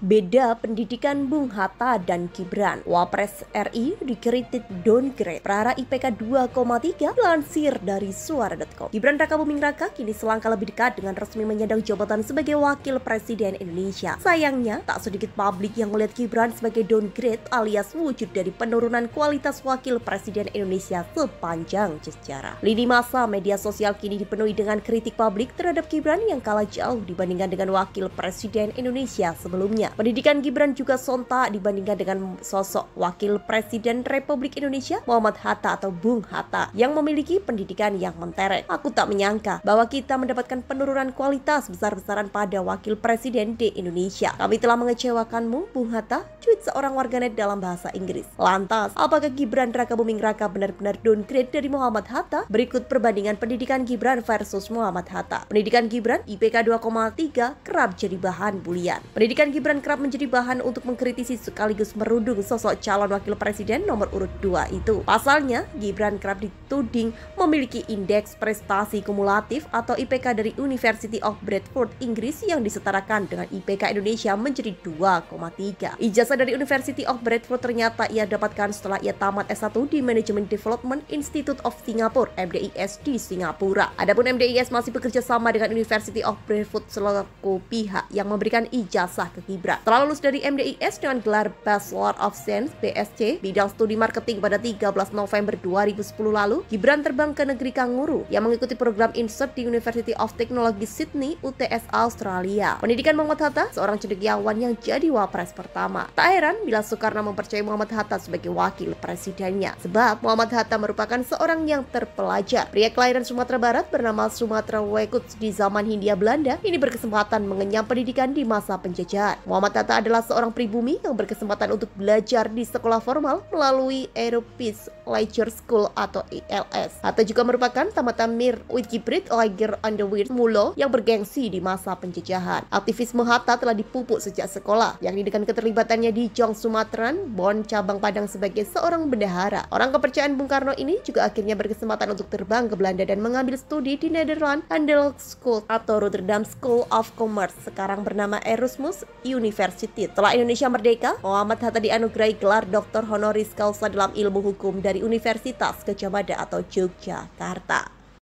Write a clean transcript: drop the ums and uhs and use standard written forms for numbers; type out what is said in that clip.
Beda pendidikan Bung Hatta dan Gibran. Wapres RI dikritik downgrade. Perara IPK 2,3 lansir dari suara.com. Gibran Rakabuming Raka kini selangkah lebih dekat dengan resmi menyandang jabatan sebagai Wakil Presiden Indonesia. Sayangnya, tak sedikit publik yang melihat Gibran sebagai downgrade alias wujud dari penurunan kualitas Wakil Presiden Indonesia sepanjang sejarah. Lini masa media sosial kini dipenuhi dengan kritik publik terhadap Gibran yang kalah jauh dibandingkan dengan Wakil Presiden Indonesia sebelumnya. Pendidikan Gibran juga sontak dibandingkan dengan sosok Wakil Presiden Republik Indonesia Muhammad Hatta atau Bung Hatta yang memiliki pendidikan yang mentereng. Aku tak menyangka bahwa kita mendapatkan penurunan kualitas besar-besaran pada Wakil Presiden di Indonesia. Kami telah mengecewakanmu, Bung Hatta, tweet seorang warganet dalam bahasa Inggris. Lantas, apakah Gibran Rakabuming Raka benar-benar downgrade dari Muhammad Hatta? Berikut perbandingan pendidikan Gibran versus Muhammad Hatta. Pendidikan Gibran IPK 2,3 kerap jadi bahan bulian. Pendidikan Gibran kerap menjadi bahan untuk mengkritisi sekaligus merundung sosok calon wakil presiden nomor urut 2 itu. Pasalnya, Gibran kerap dituding memiliki indeks prestasi kumulatif atau IPK dari University of Bradford, Inggris yang disetarakan dengan IPK Indonesia menjadi 2,3. Ijazah dari University of Bradford ternyata ia dapatkan setelah ia tamat S1 di Management Development Institute of Singapore (MDIS) di Singapura. Adapun MDIS masih bekerja sama dengan University of Bradford selaku pihak yang memberikan ijazah ke Gibran. Setelah lulus dari MDIS dengan gelar Bachelor of Science (BSc) bidang studi marketing pada 13 November 2010 lalu, Gibran terbang ke negeri Kanguru yang mengikuti program Insert di University of Technology Sydney (UTS) Australia. Pendidikan Muhammad Hatta, seorang cendekiawan yang jadi wapres pertama. Tak heran bila Soekarno mempercayai Muhammad Hatta sebagai wakil presidennya, sebab Muhammad Hatta merupakan seorang yang terpelajar. Pria kelahiran Sumatera Barat bernama Sumatera Wekuts di zaman Hindia Belanda ini berkesempatan mengenyam pendidikan di masa penjajahan. Muhammad Hatta adalah seorang pribumi yang berkesempatan untuk belajar di sekolah formal melalui Europees Leisure School atau ELS. Hatta juga merupakan tamatan Mir Witgebrid Lager Underwear Mulo yang bergengsi di masa penjajahan. Aktivisme Hatta telah dipupuk sejak sekolah, yakni dengan keterlibatannya di Jong Sumatran, Bon, cabang Padang sebagai seorang bendahara. Orang kepercayaan Bung Karno ini juga akhirnya berkesempatan untuk terbang ke Belanda dan mengambil studi di Netherlands Handel School atau Rotterdam School of Commerce, sekarang bernama Erasmus University. Setelah Indonesia merdeka, Muhammad Hatta dianugerahi gelar Dr. Honoris Causa dalam ilmu hukum dari Universitas Gadjah Mada atau Yogyakarta.